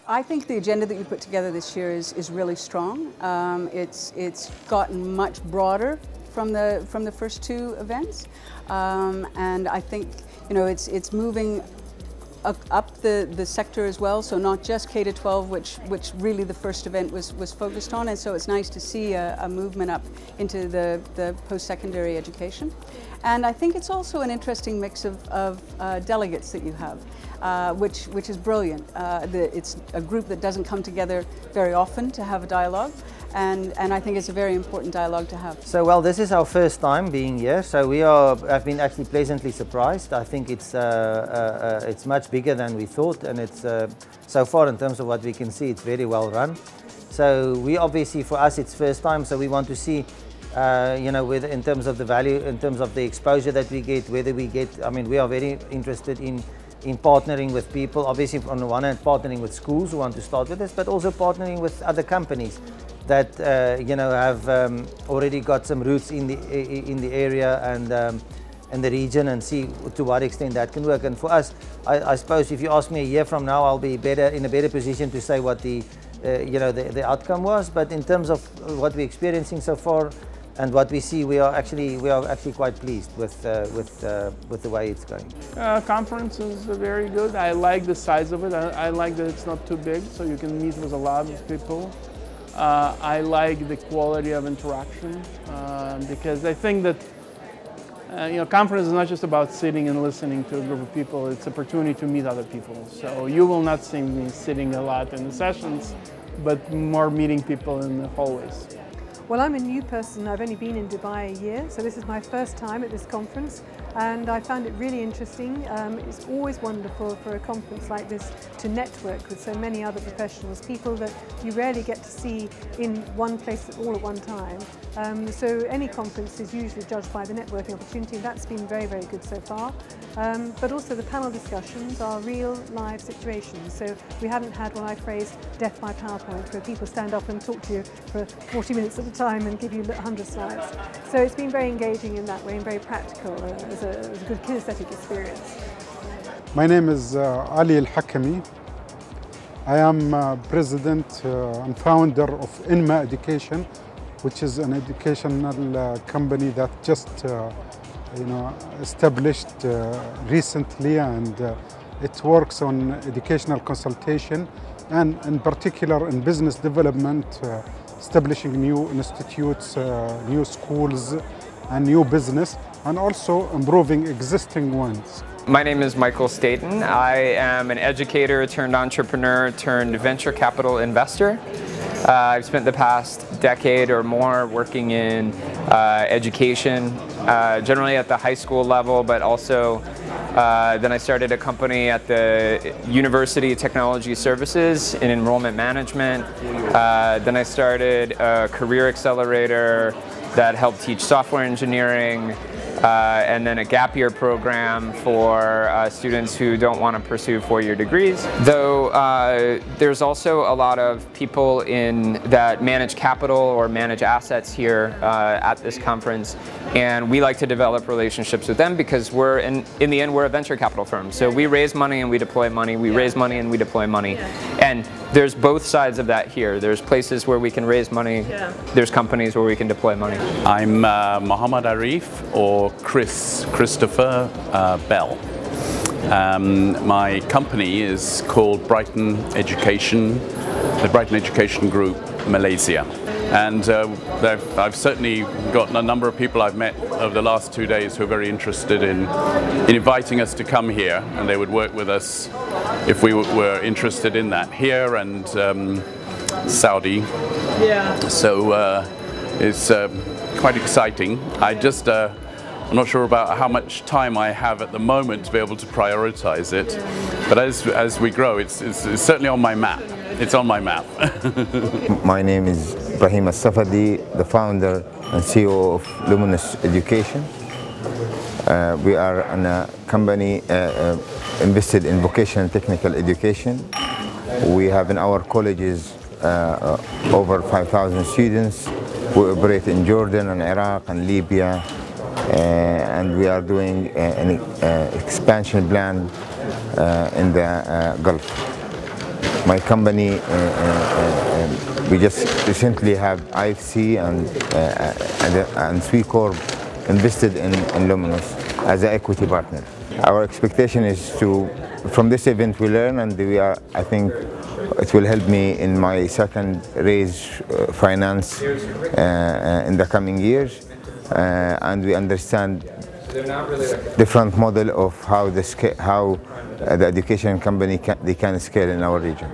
I think the agenda that you put together this year is really strong. It's gotten much broader from the first two events, and I think it's moving up the sector as well. So not just K to 12, which really the first event was focused on, and so it's nice to see a movement up into the post-secondary education. And I think it's also an interesting mix of delegates that you have. Which is brilliant. It's a group that doesn't come together very often to have a dialogue, and I think it's a very important dialogue to have. So well, this is our first time being here, so have been actually pleasantly surprised. I think it's much bigger than we thought, and it's so far in terms of what we can see, it's very well run. So we obviously, for us, it's first time, so we want to see whether in terms of the value, in terms of the exposure that we get, whether we get, I mean, we are very interested in partnering with people, obviously on the one hand partnering with schools who want to start with us, but also partnering with other companies that have already got some roots in the area and the region, and see to what extent that can work. And for us, I suppose if you ask me a year from now, I'll be in a better position to say what the outcome was. But in terms of what we're experiencing so far and what we see, we are actually quite pleased with the way it's going. Conference is very good. I like the size of it. I like that it's not too big, so you can meet with a lot of people. I like the quality of interaction because I think that conference is not just about sitting and listening to a group of people. It's an opportunity to meet other people. So you will not see me sitting a lot in the sessions, but more meeting people in the hallways. Well, I'm a new person. I've only been in Dubai a year, so this is my first time at this conference, and I found it really interesting. It's always wonderful for a conference like this to network with so many other professionals, people that you rarely get to see in one place all at one time. So any conference is usually judged by the networking opportunity, and that's been very, very good so far. But also the panel discussions are real live situations. So we haven't had what I phrased death by PowerPoint, where people stand up and talk to you for 40 minutes at a time and give you 100 slides. So it's been very engaging in that way and very practical as a good kinesthetic experience. My name is Ali Al-Hakami. I am president and founder of INMA Education, which is an educational company that just established recently, and it works on educational consultation and in particular in business development, establishing new institutes, new schools and new business, and also improving existing ones. My name is Michael Staten. I am an educator turned entrepreneur turned venture capital investor. I've spent the past decade or more working in education, generally at the high school level, but also then I started a company at the University Technology Services in enrollment management. Then I started a career accelerator that helped teach software engineering, and then a gap year program for students who don't want to pursue four-year degrees. Though there's also a lot of people that manage capital or manage assets here at this conference, and we like to develop relationships with them because we're in the end we're a venture capital firm. So we raise money and we deploy money. We raise money and we deploy money, and there's both sides of that here. There's places where we can raise money. There's companies where we can deploy money. I'm Mohammed Arif, or Christopher Bell. My company is called Brighton Education, the Brighton Education Group, Malaysia. And I've certainly got a number of people I've met over the last 2 days who are very interested in inviting us to come here, and they would work with us if we were interested in that here and Saudi. So it's quite exciting. I'm not sure about how much time I have at the moment to be able to prioritize it, but as we grow, it's certainly on my map. It's on my map. My name is Ibrahim As-Safadi, the founder and CEO of Luminous Education. We are a company invested in vocational and technical education. We have in our colleges over 5,000 students. We operate in Jordan and Iraq and Libya, and we are doing an expansion plan in the Gulf. my company, we just recently have IFC and Swecorp invested in Luminous as an equity partner. Our expectation is to, from this event we learn, and I think it will help me in my second raise finance in the coming years, and we understand different model of how the education company can scale in our region.